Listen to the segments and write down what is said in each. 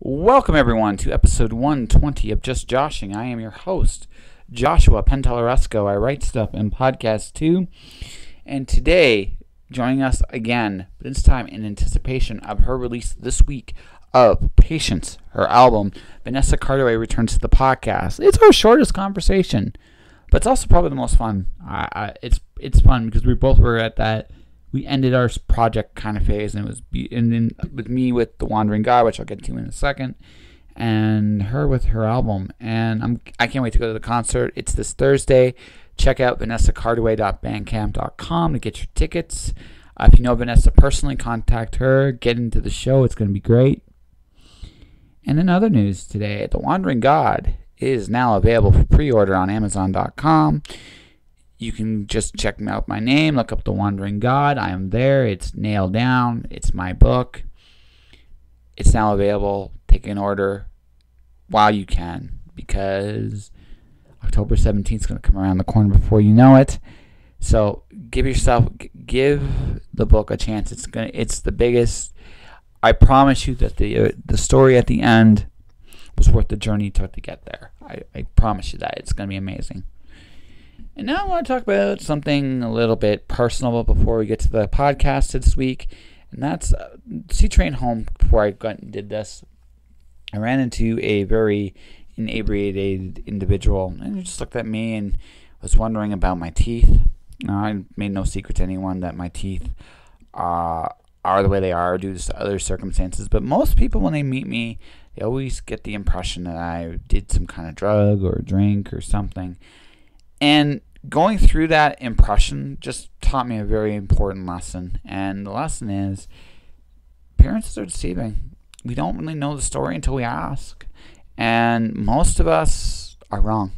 Welcome, everyone, to episode 120 of Just Joshing. I am your host, Joshua Penteleresco. I write stuff in podcast too. And today, joining us again, but this time in anticipation of her release this week of Patience, her album, Vanessa Cardui returns to the podcast. It's our shortest conversation, but it's also probably the most fun. It's fun because we both were at that. We ended our project kind of phase, and it was with me with The Wandering God, which I'll get to in a second, and her with her album. And I can't wait to go to the concert. It's this Thursday. Check out vanessacardui.bandcamp.com to get your tickets. If you know Vanessa personally, contact her. Get into the show. It's going to be great. And in other news today, The Wandering God is now available for pre-order on Amazon.com. You can just check out my name, look up The Wandering God. I am there. It's nailed down. It's my book. It's now available. Take an order while you can, because October 17th is going to come around the corner before you know it. So give the book a chance. It's the biggest. I promise you that the story at the end was worth the journey it took to get there. I promise you that. It's going to be amazing. And now I want to talk about something a little bit personal before we get to the podcast this week. And that's C-Train home before I went and did this. I ran into a very inebriated individual, and he just looked at me and was wondering about my teeth. I made no secret to anyone that my teeth are the way they are due to other circumstances. But most people, when they meet me, they always get the impression that I did some kind of drug or drink or something. And going through that impression just taught me a very important lesson. And the lesson is, appearances are deceiving. We don't really know the story until we ask. And most of us are wrong.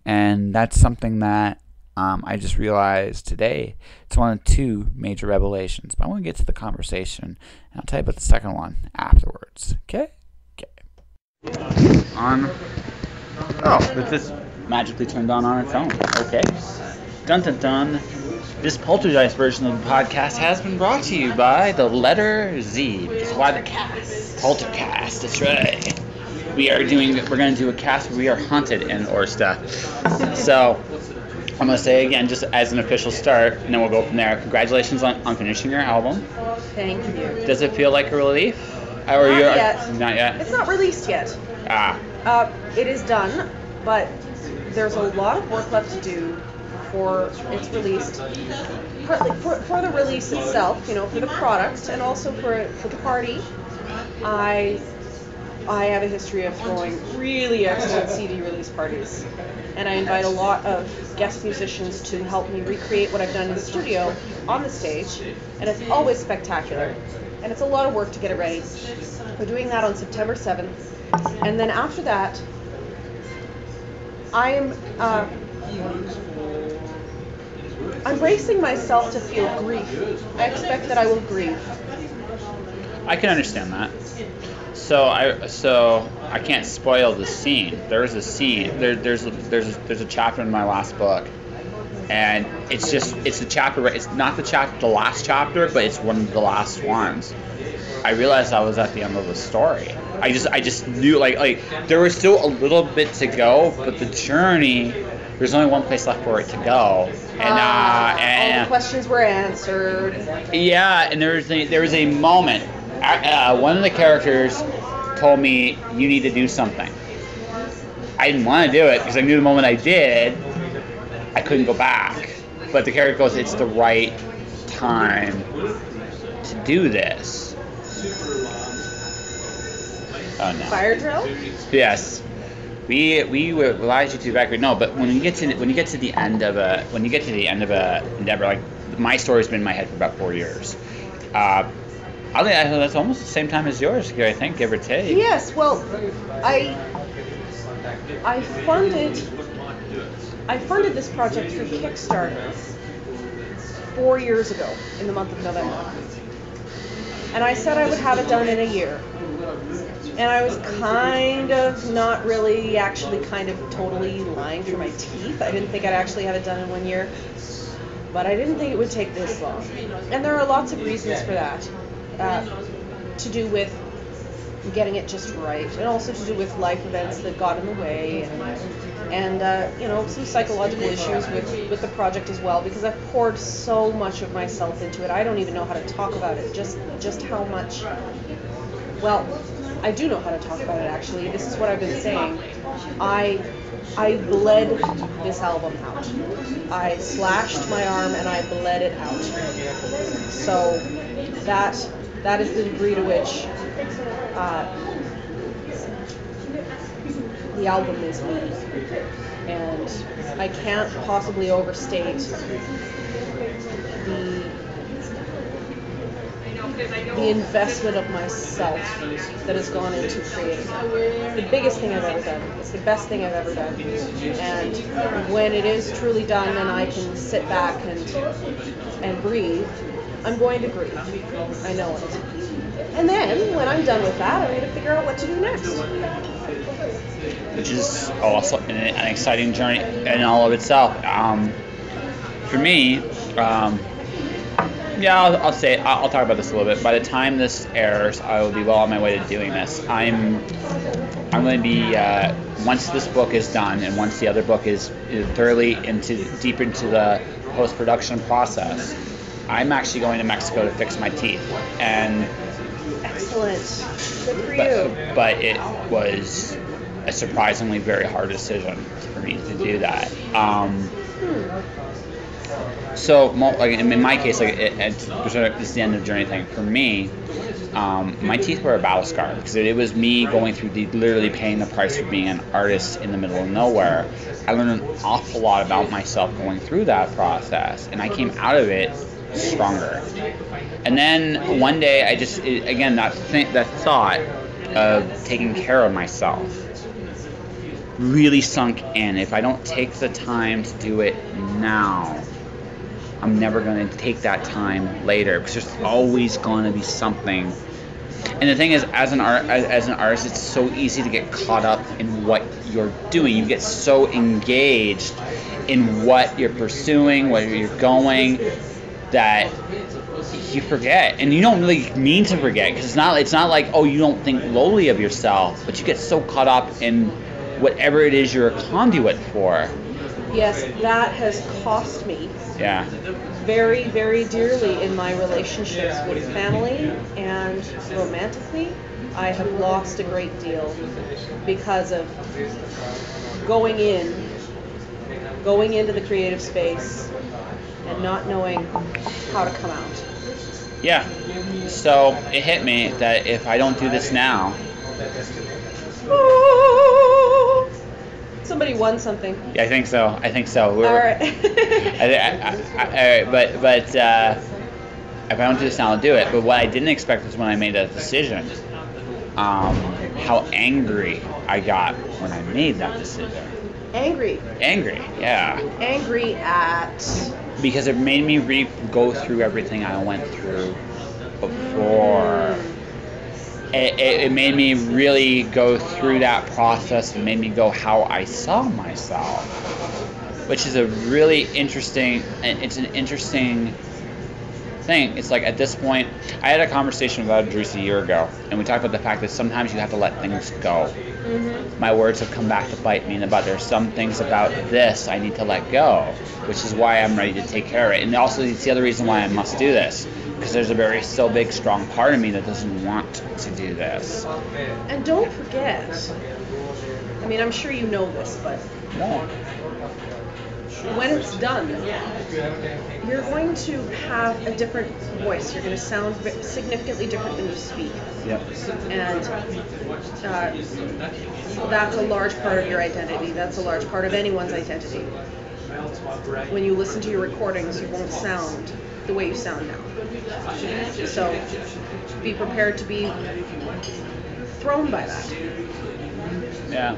And that's something that I just realized today. It's one of two major revelations. But I want to get to the conversation. And I'll tell you about the second one afterwards. Okay? This magically turned on its own. Okay. Dun dun dun. This poltergeist version of the podcast has been brought to you by the letter Z. That's why the cast. Poltercast. That's right. We're going to do a cast where we are haunted in Orsta. So I'm going to say again, just as an official start, and then we'll go from there. Congratulations on finishing your album. Thank you. Does it feel like a relief? Not yet. Not yet? It's not released yet. It is done, but there's a lot of work left to do before it's released. Partly for the release itself, for the product, and also for the party. I have a history of throwing really excellent CD release parties, and I invite a lot of guest musicians to help me recreate what I've done in the studio on the stage, and it's always spectacular, and it's a lot of work to get it ready. We're doing that on September 7th, and then after that, I'm bracing myself to feel grief. I expect that I will grieve. I can understand that. So I can't spoil the scene. There is a scene. There's a chapter in my last book, and it's a chapter. It's not the last chapter, but it's one of the last ones. I realized I was at the end of the story. I just knew like there was still a little bit to go, but the journey, there's only one place left for it to go. And all the questions were answered. Yeah, and there was a moment. One of the characters told me, you need to do something. I didn't want to do it because I knew the moment I did, I couldn't go back. But the character goes, it's the right time to do this. Oh no. Fire drill? Yes. We realize you to evacuate. No, but when you get to the end of a endeavor, like my story's been in my head for about 4 years. I think that's almost the same time as yours, I think, give or take. Yes. Well, I funded this project through Kickstarter 4 years ago in the month of November, and I said I would have it done in a year. And I was kind of not really actually kind of totally lying through my teeth. I didn't think I'd actually have it done in 1 year. But I didn't think it would take this long. And there are lots of reasons for that. To do with getting it just right, and also to do with life events that got in the way, and some psychological issues with the project as well, because I've poured so much of myself into it. I don't even know how to talk about it, just how much. Well, I do know how to talk about it, actually. This is what I've been saying. I bled this album out. I slashed my arm and I bled it out. So that is the degree to which the album is me. And I can't possibly overstate the investment of myself that has gone into creating it. The biggest thing I've ever done. It's the best thing I've ever done. And when it is truly done and I can sit back and breathe, I'm going to breathe. I know it. And then, when I'm done with that, I'm going to figure out what to do next. Which is also an exciting journey in all of itself. For me, I'll talk about this a little bit. By the time this airs, I will be well on my way to doing this. I'm going to be once this book is done, and once the other book is thoroughly deep into the post-production process, I'm actually going to Mexico to fix my teeth. And excellent. Good for you. But it was a surprisingly very hard decision for me to do that. So, like in my case, like this is the end of the journey thing. For me, my teeth were a battle scar because it was me going through literally paying the price for being an artist in the middle of nowhere. I learned an awful lot about myself going through that process, and I came out of it stronger. And then one day, that thought of taking care of myself really sunk in. If I don't take the time to do it now, I'm never going to take that time later, because there's always going to be something. And the thing is, as an artist, it's so easy to get caught up in what you're doing. You get so engaged in what you're pursuing, where you're going, that you forget. And you don't really mean to forget, because it's not like, oh, you don't think lowly of yourself, but you get so caught up in whatever it is you're a conduit for. Yes, that has cost me. Yeah. Very, very dearly in my relationships with family and romantically. I have lost a great deal because of going into the creative space and not knowing how to come out. Yeah. So it hit me that if I don't do this now, somebody won something. Yeah, I think so. All right. But if I don't do this now, I'll do it. But what I didn't expect was when I made that decision, how angry I got when I made that decision. Angry, yeah. Angry at? Because it made me go through everything I went through before. It made me really go through that process and made me go how I saw myself, which is a really interesting, it's an interesting thing. It's like at this point, I had a conversation with Adrice a year ago, and we talked about the fact that sometimes you have to let things go. Mm-hmm. My words have come back to bite me in the butt. There's some things about this I need to let go, which is why I'm ready to take care of it. And also, it's the other reason why I must do this, because there's a still big, strong part of me that doesn't want to do this. And don't forget, I mean, I'm sure you know this, but when it's done, you're going to have a different voice. You're going to sound significantly different when you speak. Yep. And that's a large part of your identity. That's a large part of anyone's identity. When you listen to your recordings, you won't sound the way you sound now. So be prepared to be thrown by that. Yeah.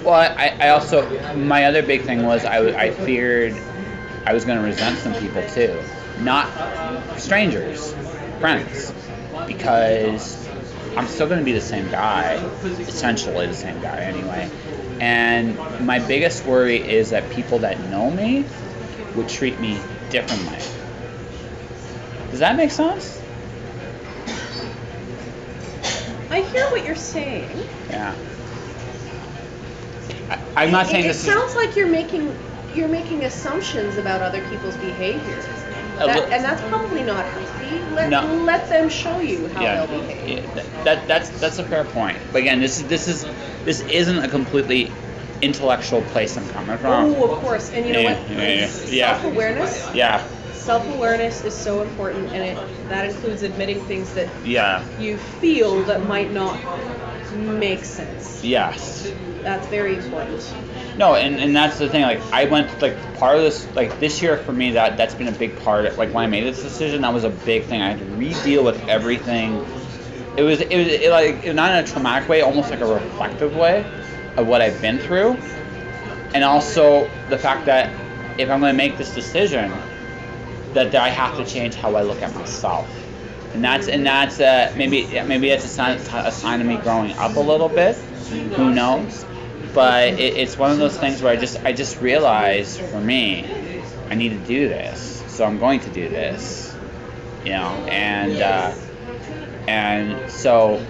Well, I also, my other big thing was I feared I was going to resent some people too. Not strangers, friends. Because I'm still going to be the same guy, essentially the same guy anyway. And my biggest worry is that people that know me would treat me differently. Does that make sense? I hear what you're saying. Yeah. I'm not saying this. It sounds like you're making assumptions about other people's behavior, and that's probably not healthy. Let them show you how they'll behave. Yeah, that's a fair point. But again, this isn't a completely intellectual place I'm coming from. Oh, of course. And you know what? Self-awareness. Yeah. Self-awareness is so important, and that includes admitting things that you feel that might not make sense. Yes. That's very important. No, and that's the thing. Like, I went part of this. Like, this year for me, that's been a big part. Like, when I made this decision, that was a big thing. I had to re-deal with everything. It was like, not in a traumatic way, almost like a reflective way of what I've been through, and also the fact that if I'm going to make this decision, that I have to change how I look at myself, and that's maybe it's a sign of me growing up a little bit. Who knows? But it's one of those things where I just realized, for me, I need to do this, so I'm going to do this, and so,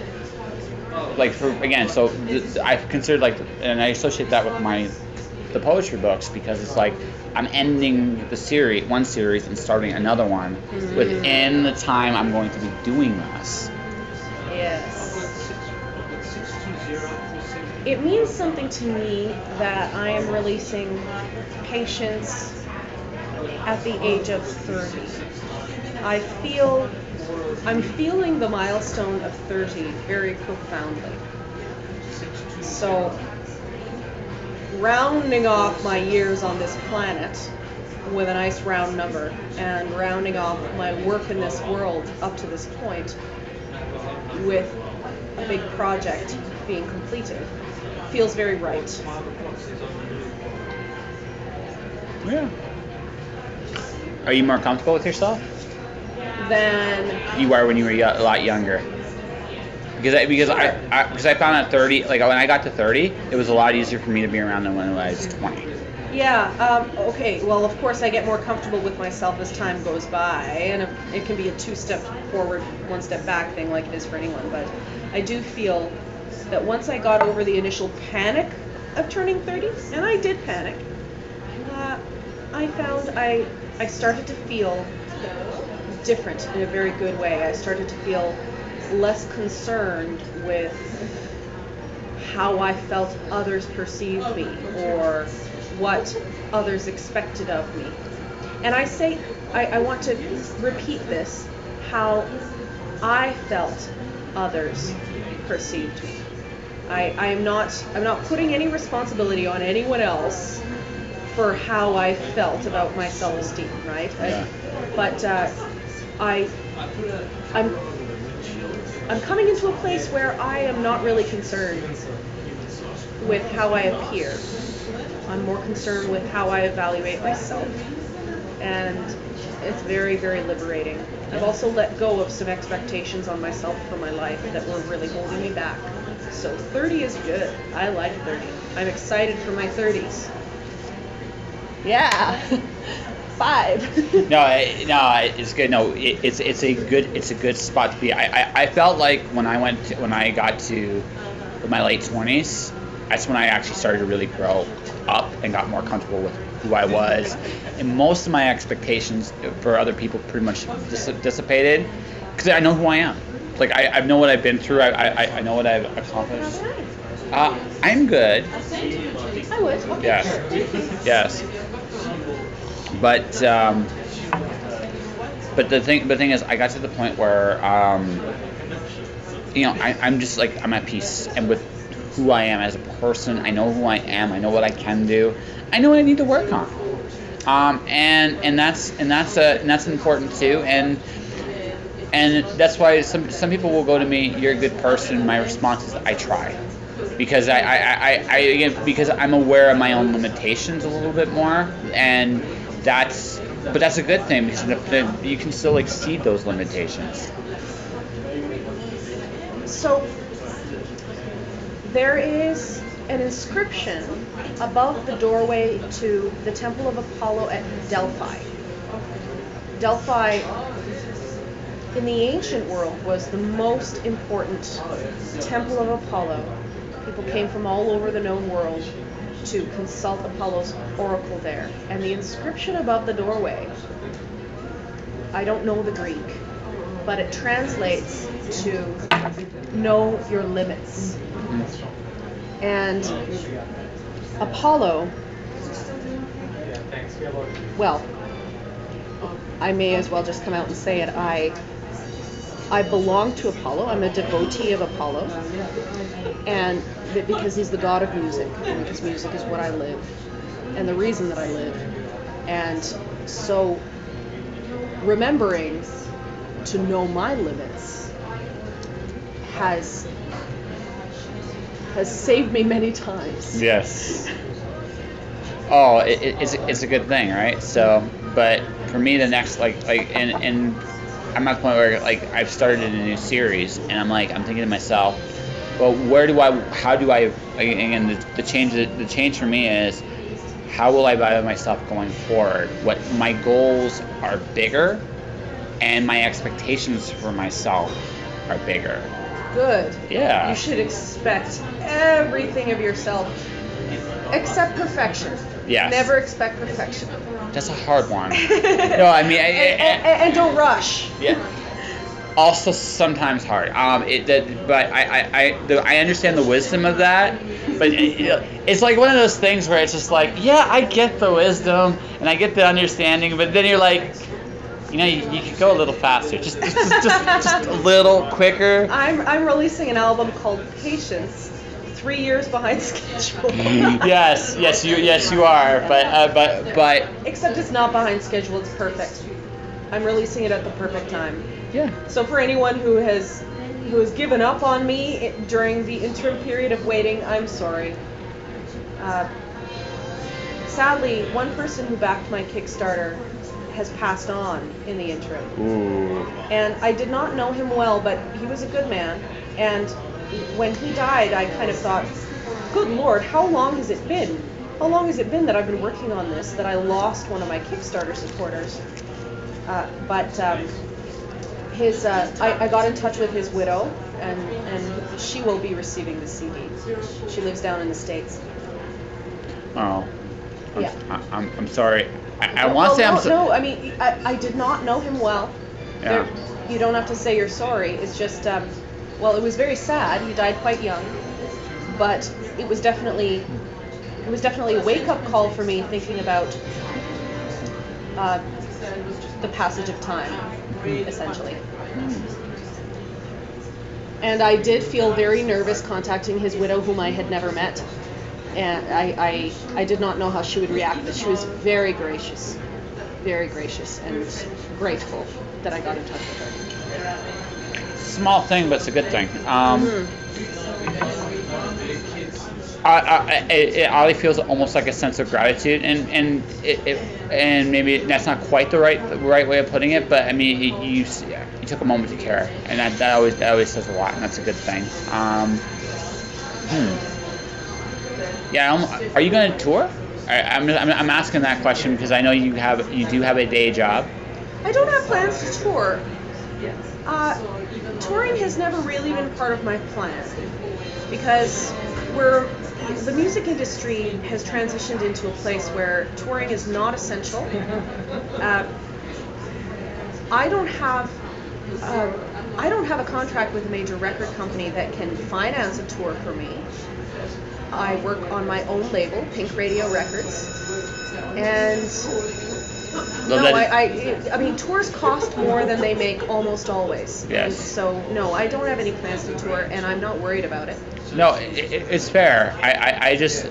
like, I've considered, like, and I associate that with the poetry books, because it's like I'm ending one series and starting another one within the time I'm going to be doing this. Yes. It means something to me that I am releasing patience at the age of 30. I'm feeling the milestone of 30 very profoundly. So, rounding off my years on this planet with a nice round number, and rounding off my work in this world up to this point with a big project being completed, feels very right. Yeah. Are you more comfortable with yourself than you were when you were a lot younger? Because I found at 30, like, when I got to 30, it was a lot easier for me to be around than when I was 20. Yeah. Okay. Well, of course, I get more comfortable with myself as time goes by, and it can be a 2-step forward, 1-step back thing, like it is for anyone. But I do feel that once I got over the initial panic of turning 30, and I did panic, I found I started to feel different in a very good way. I started to feel less concerned with how I felt others perceived me or what others expected of me. And I want to repeat this, how I felt others perceived me. I'm not putting any responsibility on anyone else for how I felt about my self-esteem, right? Yeah. I'm coming into a place where I am not really concerned with how I appear. I'm more concerned with how I evaluate myself. And it's very, very liberating. I've also let go of some expectations on myself for my life that were really holding me back. So 30 is good. I like 30. I'm excited for my 30s. Yeah. 5. No, it's good. No, it's a good spot to be. I felt like when I got to my late 20s, that's when I actually started to really grow up and got more comfortable with who I was, and most of my expectations for other people pretty much dissipated, because I know who I am. Like, I know what I've been through. I know what I've accomplished. I'm good. I would. Okay. Yes. But the thing is, I got to the point where I'm just like, I'm at peace and with who I am as a person. I know who I am. I know what I can do. I know what I need to work on. And that's important too. And that's why some people will go to me, "You're a good person." My response is, I try, because because I'm aware of my own limitations a little bit more, and that's a good thing, because you can still exceed those limitations. So there is an inscription above the doorway to the Temple of Apollo at Delphi. Delphi in the ancient world was the most important temple of Apollo. People came from all over the known world to consult Apollo's oracle there. And the inscription above the doorway, I don't know the Greek, but it translates to know your limits. And Apollo, well, I may as well just come out and say it. I belong to Apollo. I'm a devotee of Apollo, and because he's the god of music, and because music is what I live, and the reason that I live. And so remembering to know my limits has saved me many times. Yes. Oh, it's a good thing, right? So, but for me, the next and I'm at the point where I've started a new series, and I'm thinking to myself, well, how do I again, the change for me is, how will I value myself going forward? What my goals are bigger, and my expectations for myself are bigger. Good. Yeah. You should expect everything of yourself except perfection. Yes. Never expect perfection. That's a hard one. No, I mean, and don't rush. Yeah. Also, sometimes hard. But I understand the wisdom of that. But it's like one of those things where it's just like, yeah, I get the wisdom and I get the understanding, but then you're like, you could go a little faster, just a little quicker. I'm releasing an album called Patience. 3 years behind schedule. yes, you are. But except it's not behind schedule. It's perfect. I'm releasing it at the perfect time. Yeah. So for anyone who has given up on me during the interim period of waiting, I'm sorry. Sadly, one person who backed my Kickstarter has passed on in the interim. Ooh. And I did not know him well, but he was a good man. And when he died, I kind of thought, good Lord, how long has it been? How long has it been that I've been working on this, that I lost one of my Kickstarter supporters? But I got in touch with his widow, and she will be receiving the CD. She lives down in the States. Oh. Yeah. I'm sorry. I want to say I'm sorry. No, I mean, I did not know him well. Yeah. You don't have to say you're sorry. It's just, well, it was very sad. He died quite young, but it was definitely a wake-up call for me, thinking about the passage of time, essentially. And I did feel very nervous contacting his widow, whom I had never met, and I did not know how she would react, but she was very gracious, and grateful that I got in touch with her. Small thing, but it's a good thing. It oddly feels almost like a sense of gratitude, and maybe that's not quite the right way of putting it, but I mean, you took a moment to care, and that always says a lot, and that's a good thing. Yeah, are you going to tour? I'm asking that question because I know you do have a day job. I don't have plans to tour. Touring has never really been part of my plan, because the music industry has transitioned into a place where touring is not essential. I don't have a contract with a major record company that can finance a tour for me. I work on my own label, Pink Radio Records, and I mean, tours cost more than they make almost always. Yes. So no, I don't have any plans to tour, and I'm not worried about it. No, it's fair. I just,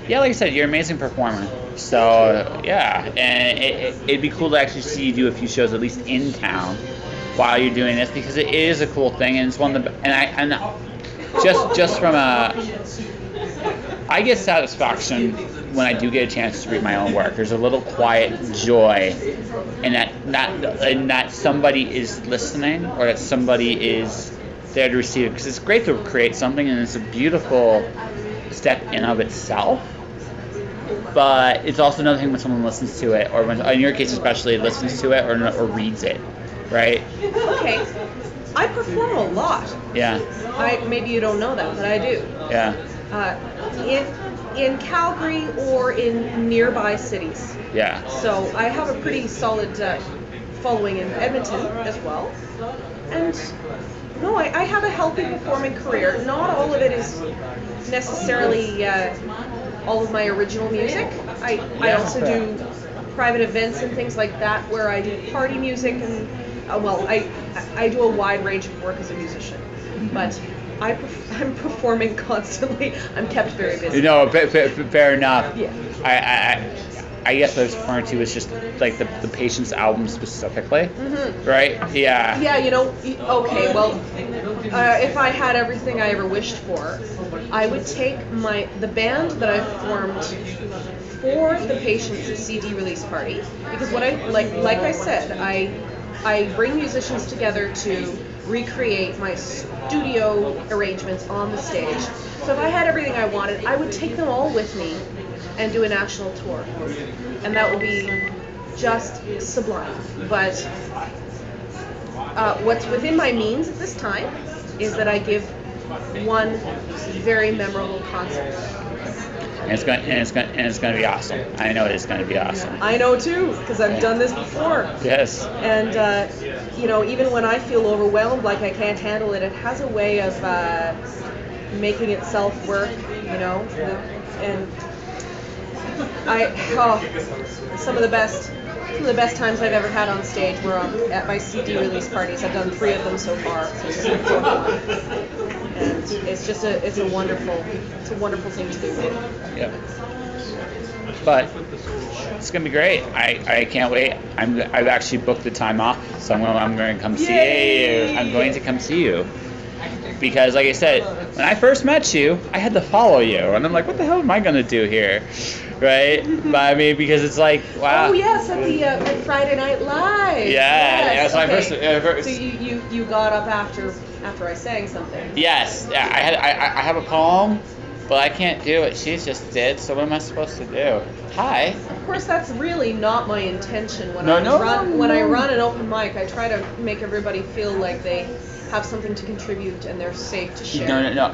yeah, like I said, you're an amazing performer. So yeah, and it'd be cool to actually see you do a few shows, at least in town, while you're doing this, because it is a cool thing, and it's one of the, and just from I get satisfaction when I do get a chance to read my own work. There's a little quiet joy in that somebody is listening, or that somebody is there to receive it. Because it's great to create something, and it's a beautiful step in of itself. But it's also another thing when someone listens to it, or when, in your case especially, listens to it or reads it. right? Okay. I perform a lot. Yeah. Maybe you don't know that, but I do. Yeah. In Calgary or in nearby cities. Yeah. So I have a pretty solid following in Edmonton as well. And no, I have a healthy performing career. Not all of it is necessarily all of my original music. I also do private events and things like that where I do party music and I do a wide range of work as a musician. But I'm performing constantly. I'm kept very busy. No, fair enough. Yeah. I guess what I was referring to was just like the Patience album specifically, right? Yeah. Yeah, okay, well, if I had everything I ever wished for, I would take the band that I formed for the Patience CD release party, because what like I said, I bring musicians together to recreate my studio arrangements on the stage. So if I had everything I wanted, I would take them all with me and do a national tour. And that would be just sublime. But what's within my means at this time is that I give one very memorable concert. And it's going to be awesome. I know it's going to be awesome. I know too, because I've done this before. Yes. And even when I feel overwhelmed, like I can't handle it, it has a way of making itself work. And some of the best times I've ever had on stage were at my CD release parties. I've done 3 of them so far. So this is the 4th one. And it's a wonderful thing to do. Yep. But it's gonna be great. I can't wait. I've actually booked the time off, so I'm going to come see you. I'm going to come see you. Because, like I said, when I first met you, I had to follow you, and I'm like, what the hell am I gonna do here, right? But I mean, because it's like, wow. Oh yes, at the Friday Night Live. Yeah, yes. That's okay. my first. So you got up after I sang something. Yes, I have a poem, but I can't do it. She's just did. So what am I supposed to do? Hi. Of course, that's really not my intention. When I run an open mic, I try to make everybody feel like they have something to contribute and they're safe to share. No.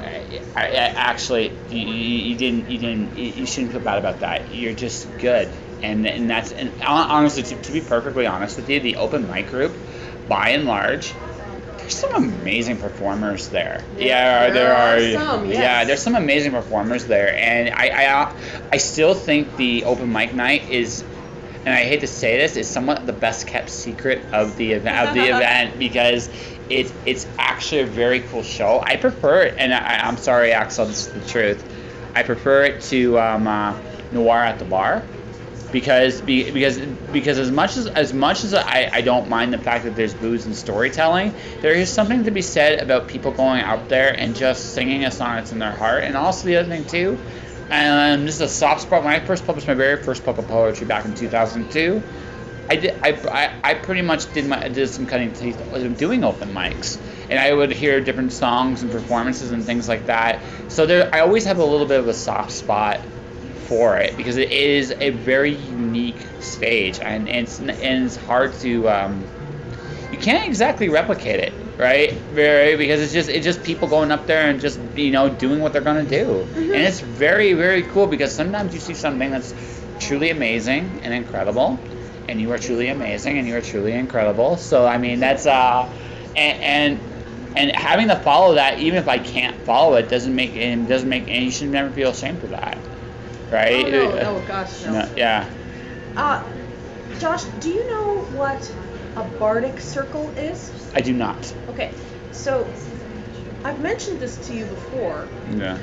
I actually, you shouldn't feel bad about that. You're just good, and honestly, to be perfectly honest with you, the open mic group, by and large, there's some amazing performers there. Yeah, there are some. Yes. Yeah, there's some amazing performers there, and I still think the open mic night is. And I hate to say this, is somewhat the best kept secret of the event because it's actually a very cool show. I prefer it, and I'm sorry, Axel, this is the truth. I prefer it to Noir at the Bar because as much as I don't mind the fact that there's booze and storytelling, there is something to be said about people going out there and just singing a song that's in their heart. And also the other thing too. And this is a soft spot. When I first published my very first book of poetry back in 2002, I pretty much did some cutting teeth doing open mics, and I would hear different songs and performances and things like that. So I always have a little bit of a soft spot for it because it is a very unique stage, and it's hard to you can't exactly replicate it. Right, because it's just people going up there and just doing what they're gonna do, and it's very, very cool because sometimes you see something that's truly amazing and incredible, and you are truly amazing and you are truly incredible. So I mean that's and having to follow that, even if I can't follow it, doesn't make any. You should never feel ashamed for that, right? Oh no, gosh no. Yeah. Josh, do you know what a bardic circle is? I do not. Okay, so I've mentioned this to you before. Yeah.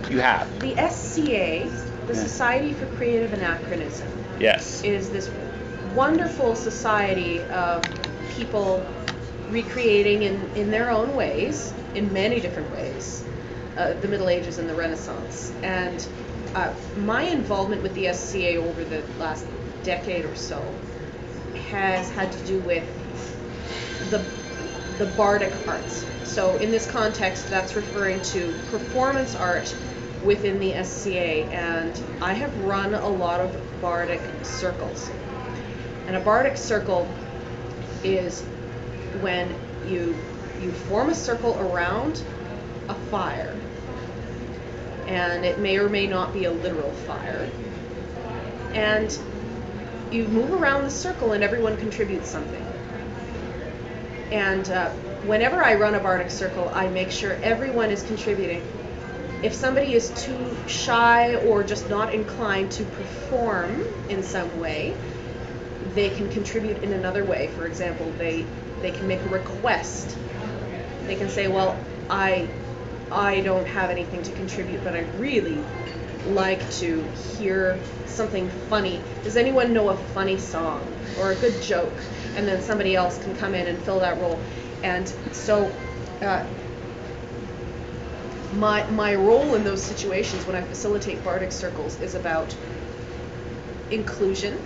You have. The SCA, the Society for Creative Anachronism. Yes. Is this wonderful society of people recreating in their own ways, in many different ways, the Middle Ages and the Renaissance. And my involvement with the SCA over the last decade or so has had to do with the bardic arts. So in this context, that's referring to performance art within the SCA, and I have run a lot of bardic circles. And a bardic circle is when you form a circle around a fire, and it may or may not be a literal fire, and you move around the circle and everyone contributes something. And whenever I run a Bardic Circle, I make sure everyone is contributing. If somebody is too shy or just not inclined to perform in some way, they can contribute in another way. For example, they can make a request. They can say, well, I don't have anything to contribute, but I'd really like to hear something funny. Does anyone know a funny song or a good joke? And then somebody else can come in and fill that role. And so my role in those situations when I facilitate Bardic Circles is about inclusion,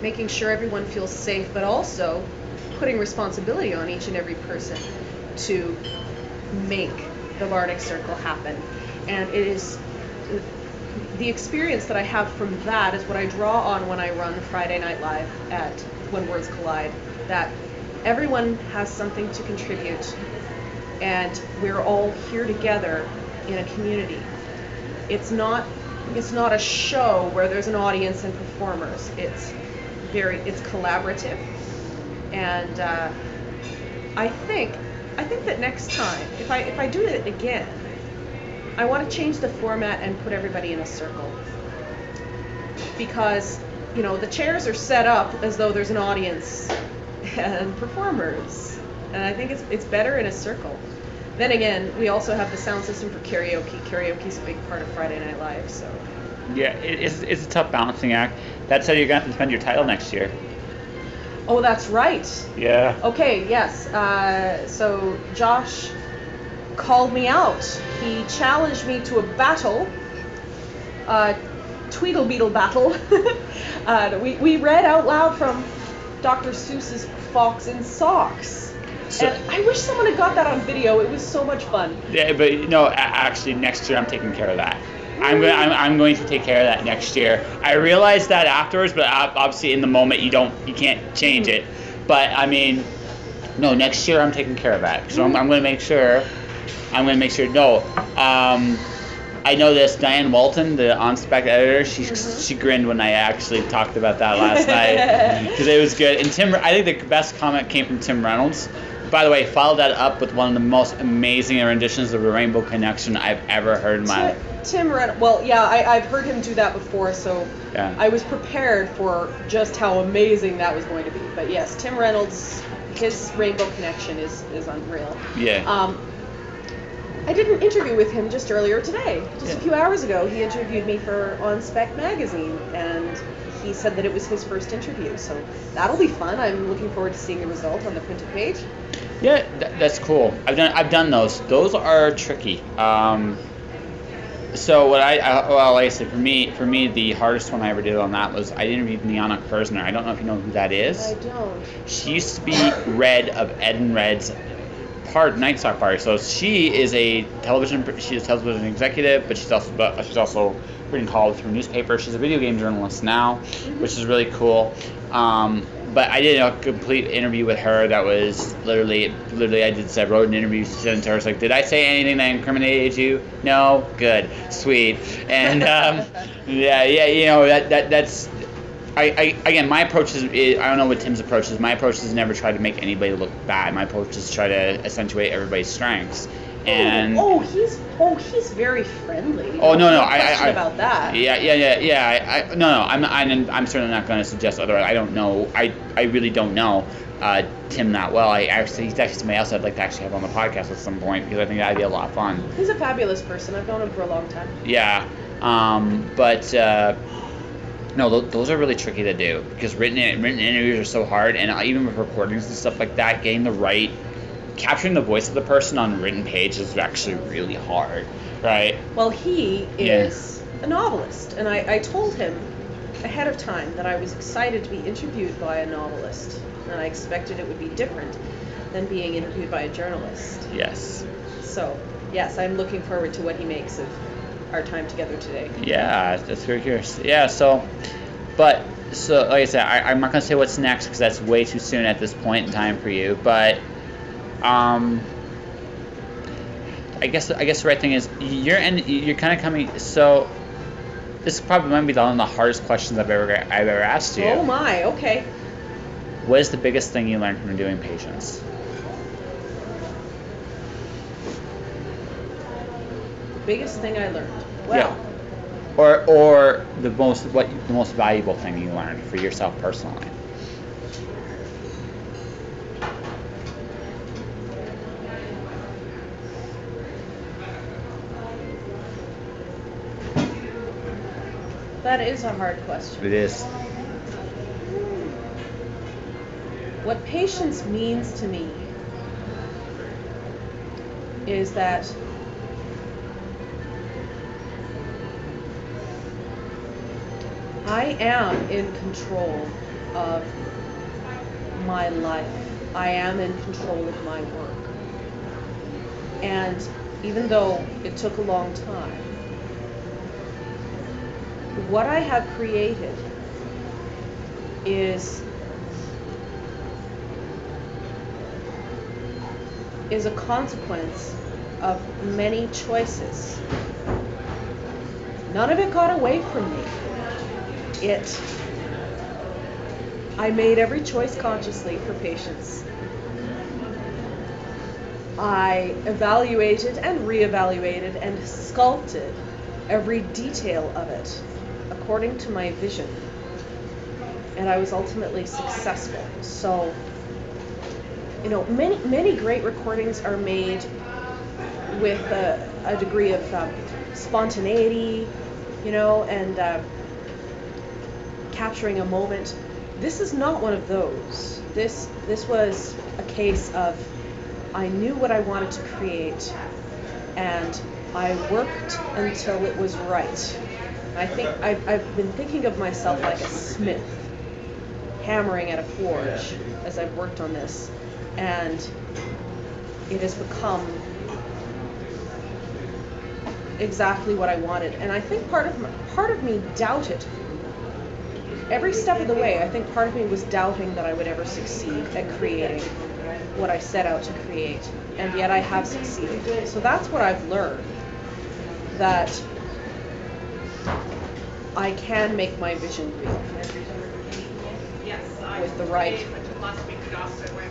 making sure everyone feels safe, but also putting responsibility on each and every person to make the Bardic Circle happen. And it is the experience that I have from that is what I draw on when I run Friday Night Live at When Words Collide, that everyone has something to contribute, and we're all here together in a community. It's not a show where there's an audience and performers. It's collaborative, and I think that next time, if I do it again, I want to change the format and put everybody in a circle, because the chairs are set up as though there's an audience and performers, and I think it's better in a circle. Then again, we also have the sound system for karaoke. Karaoke's a big part of Friday Night Live, so. Yeah, it's a tough balancing act. That's how you're going to have to defend your title next year. Oh, that's right. Yeah. Okay, yes. So Josh called me out. He challenged me to a battle, Tweedlebeetle battle. We read out loud from Dr. Seuss's Fox in Socks. And I wish someone had got that on video. It was so much fun. Yeah, but actually next year I'm taking care of that. I'm going to take care of that next year. I realized that afterwards, but obviously in the moment you can't change it. But I mean, no, next year I'm taking care of that. So I'm going to make sure. No, I know this. Diane Walton, the on-spec editor, she grinned when I actually talked about that last night because it was good. And I think the best comment came from Tim Reynolds. By the way, follow that up with one of the most amazing renditions of the Rainbow Connection I've ever heard in my life. Tim Reynolds, well, yeah, I've heard him do that before, so yeah. I was prepared for just how amazing that was going to be. But yes, Tim Reynolds, his Rainbow Connection is unreal. Yeah. I did an interview with him just earlier today, a few hours ago. He interviewed me for On Spec magazine, and he said that it was his first interview, so that'll be fun. I'm looking forward to seeing the result on the printed page. Yeah, that's cool. I've done those. Those are tricky. So what like I said, for me, the hardest one I ever did on that was I interviewed Liana Kersner. I don't know if you know who that is. I don't. She used to be Red of Ed and Red's Night Stalk Party. So she is a television executive, but she's also written columns for newspapers. She's a video game journalist now, which is really cool. But I did a complete interview with her that was literally I wrote an interview, sent to her. I was like, did I say anything that incriminated you? No? Good. Sweet. And that's again, my approach is I don't know what Tim's approach is. My approach is never try to make anybody look bad. My approach is try to accentuate everybody's strengths. And he's very friendly. Oh no, question about that. Yeah. I'm certainly not going to suggest otherwise. I don't know. I really don't know Tim that well. He's actually somebody else I'd like to actually have on the podcast at some point because I think that'd be a lot of fun. He's a fabulous person. I've known him for a long time. Yeah, no, those are really tricky to do because written interviews are so hard, and even with recordings and stuff like that, capturing the voice of the person on a written page is actually really hard, right? Well, he is a novelist, and I told him ahead of time that I was excited to be interviewed by a novelist, and I expected it would be different than being interviewed by a journalist. Yes. So, yes, I'm looking forward to what he makes of our time together today. Yeah, that's very curious. Yeah, so, but So, like I said, I'm not gonna say what's next because that's way too soon at this point in time for you. But, I guess the right thing is you're kind of coming. So, this probably might be one of the hardest questions I've ever asked you. Oh my, okay. What is the biggest thing you learned from doing patients? The biggest thing I learned. Well. Yeah. Or the most valuable thing you learned for yourself personally. That is a hard question. It is. What patience means to me is that I am in control of my life. I am in control of my work. And even though it took a long time, what I have created is a consequence of many choices. None of it got away from me. I made every choice consciously for patients. I evaluated and reevaluated and sculpted every detail of it according to my vision. And I was ultimately successful. So, many great recordings are made with a degree of spontaneity, and capturing a moment. This is not one of those. This was a case of I knew what I wanted to create, and I worked until it was right. I think I've been thinking of myself like a smith hammering at a forge as I've worked on this, and it has become exactly what I wanted. And I think part of me doubted. Every step of the way, I think part of me was doubting that I would ever succeed at creating what I set out to create, and yet I have succeeded. So that's what I've learned, that I can make my vision real with the right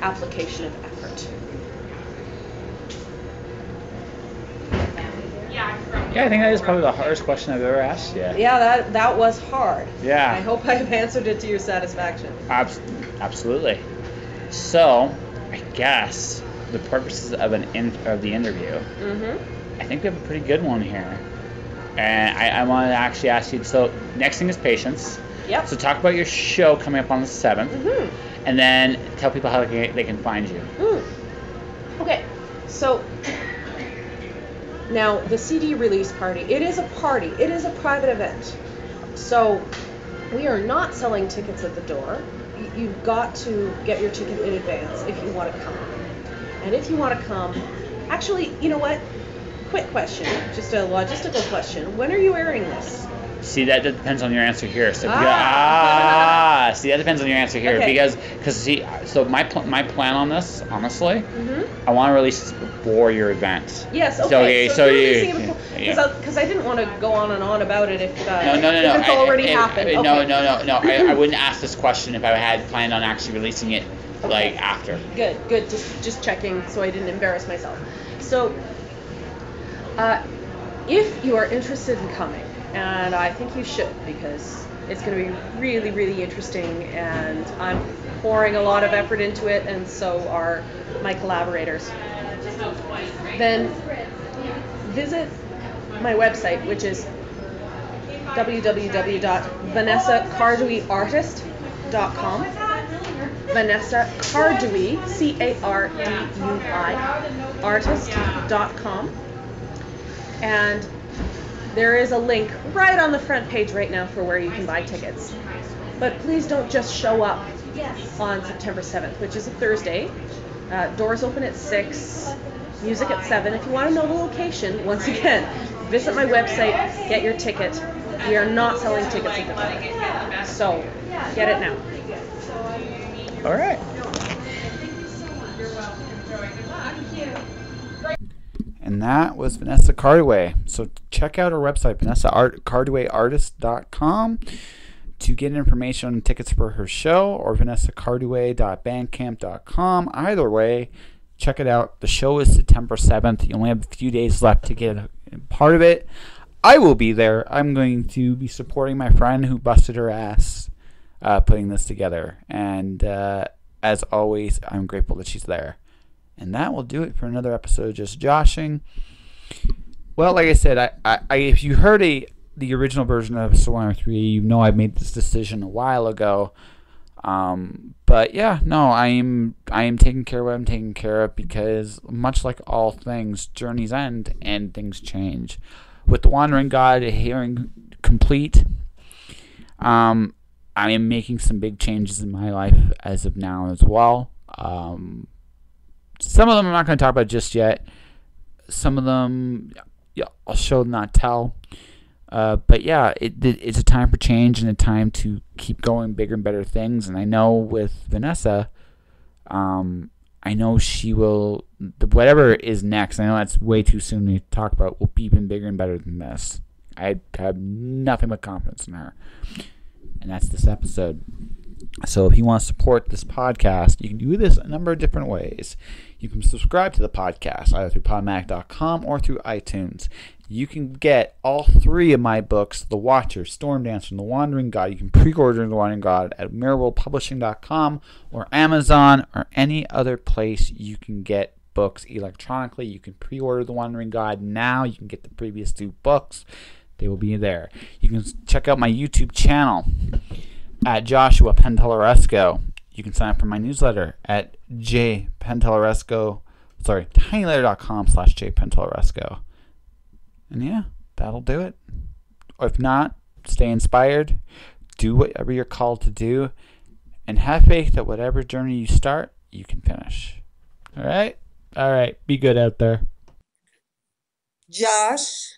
application of effort. Yeah, I think that is probably the hardest question I've ever asked you. Yeah, that was hard. Yeah. I hope I've answered it to your satisfaction. Absolutely. So, I guess the purposes of the interview, I think we have a pretty good one here. And I want to actually ask you, so next thing is patience. Yep. So talk about your show coming up on the 7th, and then tell people how they can find you. Okay, so now the CD release party, it is a party. It is a private event. So we are not selling tickets at the door. You've got to get your ticket in advance if you want to come. And if you want to come, actually, you know what? Quick question, just a logistical question. When are you airing this? See, that depends on your answer here. So, see, that depends on your answer here, Okay. because see, so my plan on this, honestly, I want to release this before your event. Yes. Okay. So because I didn't want to go on and on about it if no. it's already happened. No. I wouldn't ask this question if I had planned on actually releasing it after. Good. Just checking so I didn't embarrass myself. So, if you are interested in coming, and I think you should, because it's going to be really, really interesting, and I'm pouring a lot of effort into it, and so are my collaborators. Then visit my website, which is www.vanessacarduiartist.com. Vanessa Cardui, Cardui, artist.com. And there is a link right on the front page right now for where you can buy tickets. But please don't just show up on September 7th, which is a Thursday. Doors open at 6, music at 7. If you want to know the location, once again, visit my website, get your ticket. We are not selling tickets at the moment. So Get it now. All right. And that was Vanessa Cardui. So check out her website, vanessacarduiartist.com, to get information on tickets for her show, or vanessacardui.bandcamp.com. Either way, check it out. The show is September 7th. You only have a few days left to get a part of it. I will be there. I'm going to be supporting my friend who busted her ass putting this together. And as always, I'm grateful that she's there. And that will do it for another episode of Just Joshing. Well, like I said, I if you heard the original version of Survivor 3, you know I made this decision a while ago. But yeah, no, I am taking care of what I'm taking care of, because much like all things, journeys end and things change. With the Wandering God hearing complete, I am making some big changes in my life as of now as well. Some of them I'm not going to talk about just yet. Some of them, yeah, I'll show not tell. But yeah, it's a time for change and a time to keep going bigger and better things. And I know with Vanessa, I know she will, whatever is next, I know that's way too soon to talk about, will be even bigger and better than this. I have nothing but confidence in her. And that's this episode. So if you want to support this podcast, you can do this a number of different ways. You can subscribe to the podcast either through Podmac.com or through iTunes. You can get all 3 of my books, The Watcher, Storm Dancer, and The Wandering God. You can pre-order The Wandering God at mirrorworldpublishing.com or Amazon or any other place you can get books electronically. You can pre-order The Wandering God now. You can get the previous 2 books. They will be there. You can check out my YouTube channel at Joshua Penteloresco. You can sign up for my newsletter at tinyletter.com/jpenteloresco. And yeah, that'll do it. Or if not, stay inspired, do whatever you're called to do, and have faith that whatever journey you start, you can finish. All right? All right. Be good out there. Josh.